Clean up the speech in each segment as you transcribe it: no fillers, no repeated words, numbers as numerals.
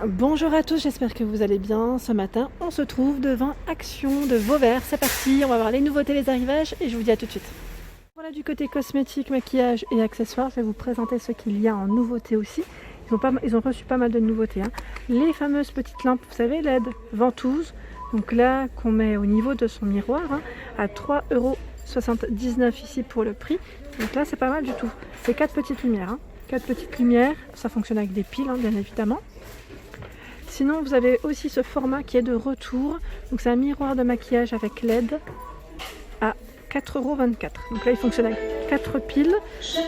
Bonjour à tous, j'espère que vous allez bien. Ce matin, on se trouve devant Action de Vauvert. C'est parti, on va voir les nouveautés, les arrivages et je vous dis à tout de suite. Voilà du côté cosmétique, maquillage et accessoires. Je vais vous présenter ce qu'il y a en nouveauté aussi. Ils ont reçu pas mal de nouveautés. Les fameuses petites lampes, vous savez, LED ventouse. Donc là, qu'on met au niveau de son miroir à 3,79 € ici pour le prix. Donc là, c'est pas mal du tout. C'est 4 petites lumières. 4 petites lumières, ça fonctionne avec des piles, bien évidemment. Sinon, vous avez aussi ce format qui est de retour. Donc c'est un miroir de maquillage avec LED à 4,24 €. Donc là, il fonctionne avec 4 piles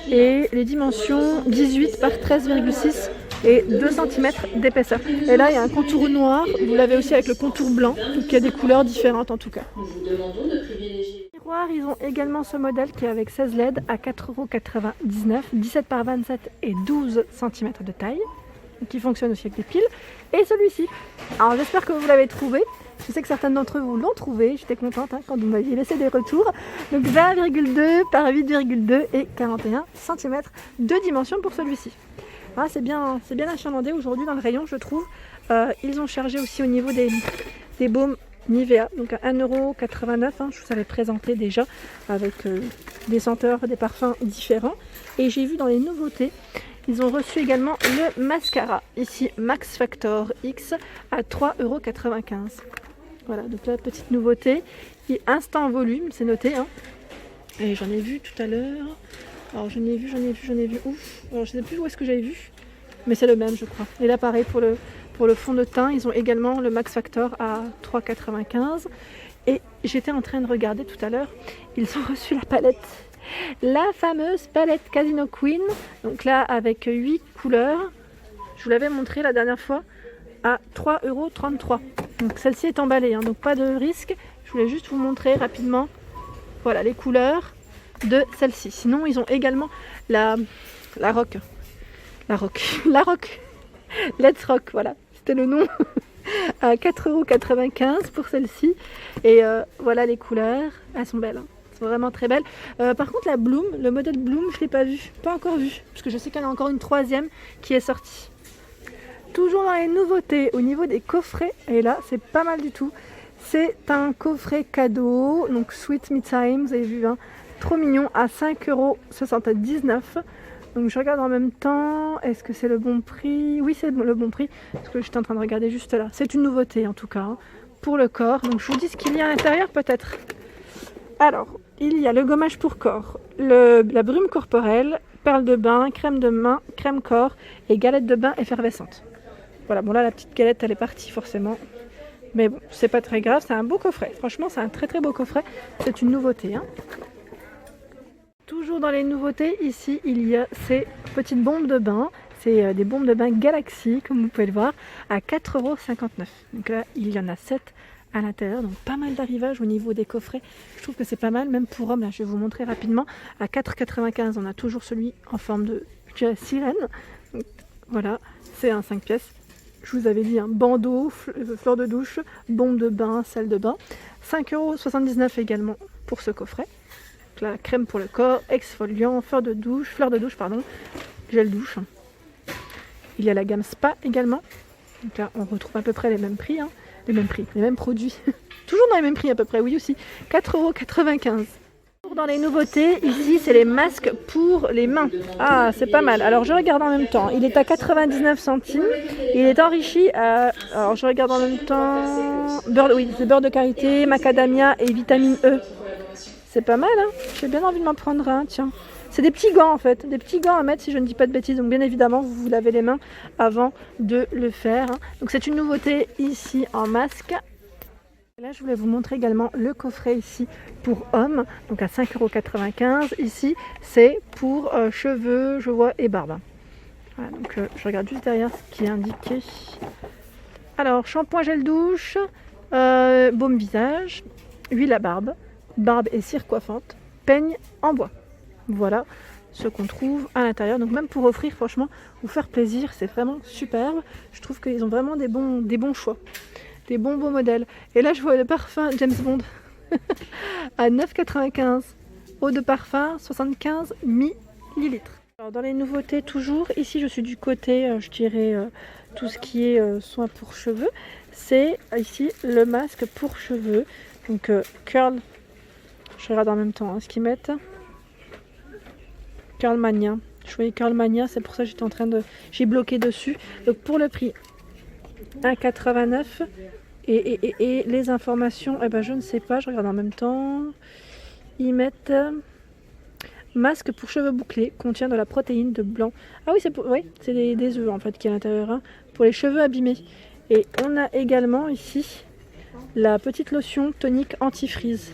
et les dimensions 18 par 13,6 et 2 cm d'épaisseur. Et là, il y a un contour noir. Vous l'avez aussi avec le contour blanc. Donc il y a des couleurs différentes en tout cas. Miroir, ils ont également ce modèle qui est avec 16 LED à 4,99 €, 17 par 27 et 12 cm de taille. Qui fonctionne aussi avec des piles, et celui-ci. Alors j'espère que vous l'avez trouvé, je sais que certaines d'entre vous l'ont trouvé, j'étais contente quand vous m'aviez laissé des retours. Donc 20,2 par 8,2 et 41 cm de dimension pour celui-ci. Voilà, c'est bien achalandé aujourd'hui dans le rayon, je trouve. Ils ont chargé aussi au niveau des baumes Nivea, donc à 1,89 €, je vous avais présenté déjà avec des senteurs, des parfums différents. Et j'ai vu dans les nouveautés, ils ont reçu également le mascara, ici Max Factor X à 3,95 €. Voilà, donc la petite nouveauté. Et instant volume, c'est noté. Et j'en ai vu tout à l'heure. Alors j'en ai vu. Ouf, alors je ne sais plus où est-ce que j'avais vu. Mais c'est le même, je crois. Et là, pareil, pour le fond de teint, ils ont également le Max Factor à 3,95 €. Et j'étais en train de regarder tout à l'heure, ils ont reçu la palette. La fameuse palette Casino Queen, donc là avec 8 couleurs, je vous l'avais montré la dernière fois, à 3,33 €. Donc celle-ci est emballée, donc pas de risque. Je voulais juste vous montrer rapidement, voilà les couleurs de celle-ci. Sinon ils ont également la rock, Let's Rock, voilà, c'était le nom, à 4,95 € pour celle-ci. Et voilà les couleurs, elles sont belles. C'est vraiment très belle. Par contre la Bloom, le modèle Bloom, je ne l'ai pas encore vu, parce que je sais qu'il y en a encore une troisième qui est sortie. Toujours dans les nouveautés, au niveau des coffrets, et là c'est pas mal du tout. C'est un coffret cadeau, donc Sweet Me Time, vous avez vu, trop mignon, à 5,79 €. Donc je regarde en même temps, est-ce que c'est le bon prix? Oui, c'est le bon prix, parce que j'étais en train de regarder juste là. C'est une nouveauté en tout cas, pour le corps. Donc je vous dis ce qu'il y a à l'intérieur peut-être. Alors, il y a le gommage pour corps, la brume corporelle, perles de bain, crème de main, crème corps et galette de bain effervescente. Voilà, bon là la petite galette elle est partie forcément. Mais bon, c'est pas très grave, c'est un beau coffret. Franchement, c'est un très très beau coffret. C'est une nouveauté. Toujours dans les nouveautés, ici il y a ces petites bombes de bain. C'est des bombes de bain Galaxy, comme vous pouvez le voir, à 4,59 €. Donc là, il y en a 7 à l'intérieur, donc pas mal d'arrivages au niveau des coffrets. Je trouve que c'est pas mal, même pour hommes. Là, je vais vous montrer rapidement. À 4,95 €, on a toujours celui en forme de, je dirais, sirène. Donc, voilà, c'est un 5 pièces. Je vous avais dit, bandeau, fleur de douche, bombe de bain, salle de bain. 5,79 € également pour ce coffret. Donc là, crème pour le corps, exfoliant, fleur de douche, gel douche. Il y a la gamme Spa également. Donc là, on retrouve à peu près les mêmes prix. Les mêmes produits. Toujours dans les mêmes prix à peu près, oui aussi. 4,95 €. Dans les nouveautés, ici, c'est les masques pour les mains. Ah, c'est pas mal. Alors, je regarde en même temps. Il est à 99 centimes. Il est enrichi à... Alors, je regarde en même temps... c'est beurre de karité, macadamia et vitamine E. C'est pas mal, J'ai bien envie de m'en prendre un, tiens. C'est des petits gants en fait, des petits gants à mettre si je ne dis pas de bêtises. Donc bien évidemment, vous vous lavez les mains avant de le faire. Donc c'est une nouveauté ici en masque. Et là, je voulais vous montrer également le coffret ici pour hommes, donc à 5,95 €. Ici, c'est pour cheveux, je vois, et barbe. Voilà, donc je regarde juste derrière ce qui est indiqué. Alors, shampoing gel douche, baume visage, huile à barbe et cire coiffante, peigne en bois. Voilà ce qu'on trouve à l'intérieur. Donc même pour offrir, franchement, vous faire plaisir, c'est vraiment superbe. Je trouve qu'ils ont vraiment des bons choix. Des bons beaux modèles. Et là, je vois le parfum James Bond à 9,95 €. Eau de parfum, 75 ml. Alors, dans les nouveautés toujours, ici je suis du côté, je dirais, tout ce qui est soin pour cheveux. C'est ici le masque pour cheveux. Donc Curl, je regarde en même temps ce qu'ils mettent. Curl Mania. Je voyais Curl Mania, c'est pour ça que j'étais en train de... J'ai bloqué dessus. Donc pour le prix 1,89 €. Et les informations, eh ben, je ne sais pas, je regarde en même temps. Ils mettent masque pour cheveux bouclés, contient de la protéine de blanc. Ah oui, c'est des œufs en fait qui est à l'intérieur, hein, pour les cheveux abîmés. Et on a également ici la petite lotion tonique anti-frise.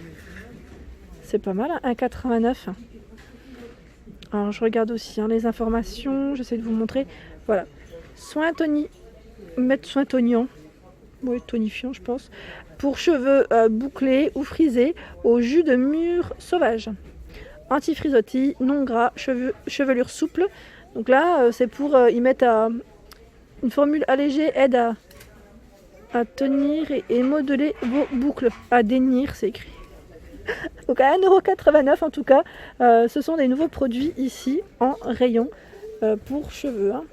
C'est pas mal, hein, 1,89 €. Alors je regarde aussi les informations, j'essaie de vous montrer. Voilà, soin tonifiant. Oui, tonifiant je pense, pour cheveux bouclés ou frisés au jus de mûre sauvage, anti-frisottis, non gras, chevelure souple. Donc là c'est pour y mettre une formule allégée, aide à tenir et modeler vos boucles, à dénir c'est écrit. Donc à 1,89 € en tout cas, ce sont des nouveaux produits ici en rayon pour cheveux, hein.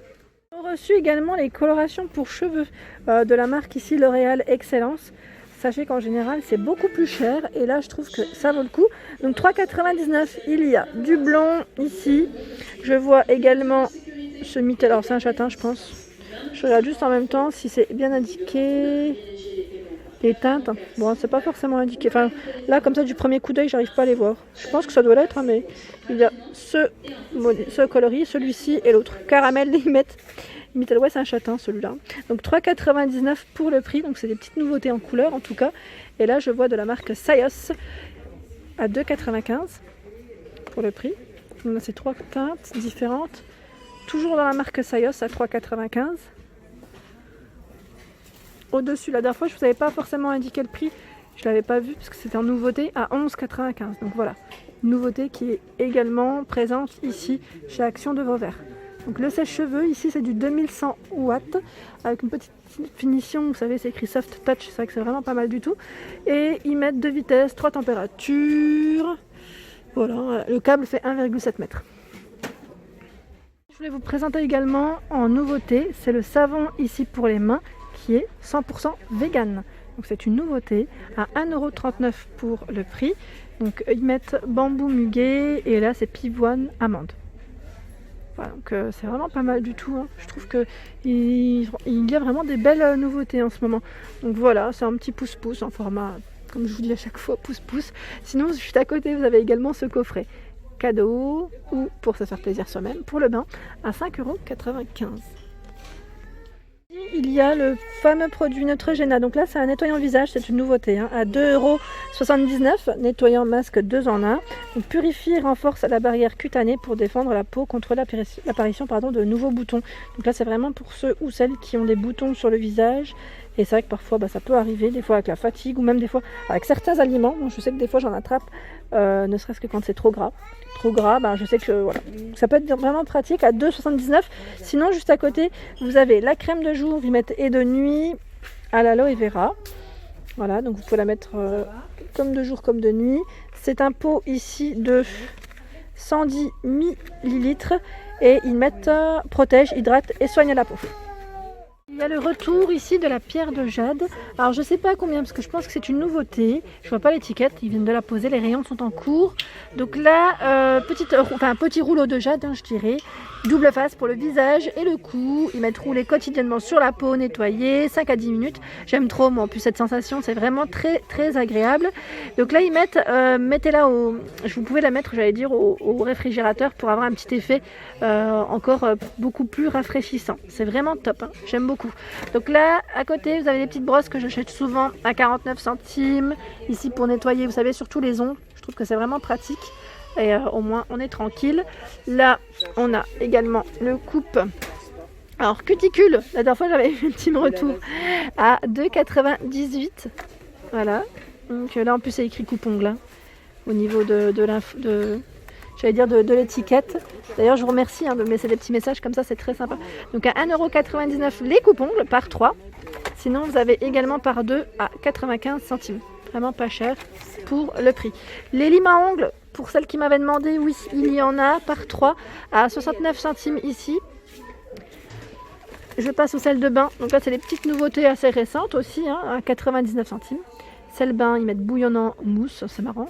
On a reçu également les colorations pour cheveux de la marque ici L'Oréal Excellence. Sachez qu'en général c'est beaucoup plus cher et là je trouve que ça vaut le coup. Donc 3,99 €, il y a du blond ici. Je vois également ce mythe, alors c'est un châtain je pense. Je regarde juste en même temps si c'est bien indiqué. Les teintes, bon c'est pas forcément indiqué. Enfin là comme ça du premier coup d'œil j'arrive pas à les voir. Je pense que ça doit l'être, hein, mais il y a ce coloris, celui-ci et l'autre. Caramel, ils mettent, ouais c'est un châtain celui-là. Donc 3,99 € pour le prix, donc c'est des petites nouveautés en couleur en tout cas. Et là je vois de la marque Sayos à 2,95 € pour le prix. On a ces trois teintes différentes. Toujours dans la marque Sayos à 3,95 €. Au-dessus, la dernière fois je ne vous avais pas forcément indiqué le prix, je ne l'avais pas vu parce que c'était en nouveauté à 11,95 €. Donc voilà, nouveauté qui est également présente ici chez Action de Vauvert. Donc le sèche-cheveux ici c'est du 2100 watts avec une petite finition, vous savez c'est écrit soft touch, c'est vrai que c'est vraiment pas mal du tout. Et ils mettent 2 vitesses, 3 températures. Voilà, le câble fait 1,7 m. Je voulais vous présenter également en nouveauté, c'est le savon ici pour les mains qui est 100% vegan. Donc c'est une nouveauté à 1,39 € pour le prix. Donc ils mettent bambou muguet et là c'est pivoine amande. Voilà, donc c'est vraiment pas mal du tout, hein. Je trouve que il y a vraiment des belles nouveautés en ce moment. Donc voilà, c'est un petit pouce-pouce en format, comme je vous dis à chaque fois, pouce-pouce. Sinon juste à côté vous avez également ce coffret cadeau ou pour se faire plaisir soi-même pour le bain à 5,95 €. Il y a le fameux produit Neutrogena, donc là c'est un nettoyant visage, c'est une nouveauté, hein, à 2,79 €, nettoyant masque 2 en 1. Donc purifie et renforce la barrière cutanée pour défendre la peau contre l'apparition de nouveaux boutons. Donc là c'est vraiment pour ceux ou celles qui ont des boutons sur le visage. Et c'est vrai que parfois ça peut arriver, des fois avec la fatigue ou même des fois avec certains aliments. Bon, je sais que des fois j'en attrape, ne serait-ce que quand c'est trop gras. Je sais que voilà, ça peut être vraiment pratique à 2,79 €. Sinon juste à côté vous avez la crème de jour, vous mettez et de nuit à l'aloe vera. Voilà, donc vous pouvez la mettre comme de jour comme de nuit. C'est un pot ici de 110 ml et ils mettent protège, hydrate et soigne la peau. Il y a le retour ici de la pierre de jade. Alors je sais pas combien parce que je pense que c'est une nouveauté. Je vois pas l'étiquette, ils viennent de la poser, les rayons sont en cours. Donc là, petit rouleau de jade, hein, je dirais. Double face pour le visage et le cou. Ils mettent rouler quotidiennement sur la peau, nettoyer 5 à 10 minutes. J'aime trop moi, en plus cette sensation, c'est vraiment très très agréable. Donc là ils mettent, mettez-la vous pouvez la mettre, j'allais dire, au réfrigérateur pour avoir un petit effet encore beaucoup plus rafraîchissant. C'est vraiment top, hein. J'aime beaucoup. Donc là à côté vous avez des petites brosses que j'achète souvent à 49 centimes. Ici pour nettoyer, vous savez, surtout les ongles. Je trouve que c'est vraiment pratique. Et au moins on est tranquille. Là on a également le coupe. Alors cuticule, la dernière fois j'avais eu un petit retour à 2,98 €. Voilà. Donc là en plus c'est écrit coupe-ongle, hein, au niveau de l'étiquette. D'ailleurs je vous remercie de me laisser des petits messages comme ça, c'est très sympa. Donc à 1,99 € les coupe-ongles par 3. Sinon vous avez également par 2 à 95 centimes. Vraiment pas cher pour le prix. Les limes à ongles pour celles qui m'avaient demandé, oui, il y en a par 3 à 69 centimes ici. Je passe au sel de bain. Donc là, c'est les petites nouveautés assez récentes aussi, hein, à 99 centimes. Sel bain, ils mettent bouillonnant mousse, c'est marrant.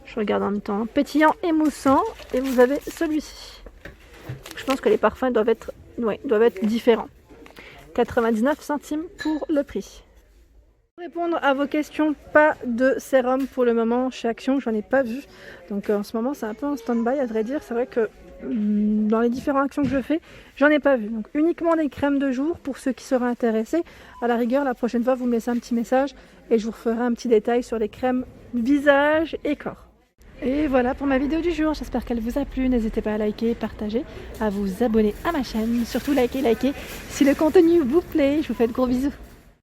Je regarde en même temps. Pétillant et moussant. Et vous avez celui-ci. Je pense que les parfums doivent être différents. 99 centimes pour le prix. Pour répondre à vos questions, pas de sérum pour le moment chez Action, j'en ai pas vu. Donc en ce moment, c'est un peu en stand-by, à vrai dire. C'est vrai que dans les différentes actions que je fais, j'en ai pas vu. Donc uniquement des crèmes de jour pour ceux qui seraient intéressés. À la rigueur, la prochaine fois, vous me laissez un petit message et je vous referai un petit détail sur les crèmes visage et corps. Et voilà pour ma vidéo du jour, j'espère qu'elle vous a plu. N'hésitez pas à liker, partager, à vous abonner à ma chaîne. Surtout likez si le contenu vous plaît. Je vous fais de gros bisous.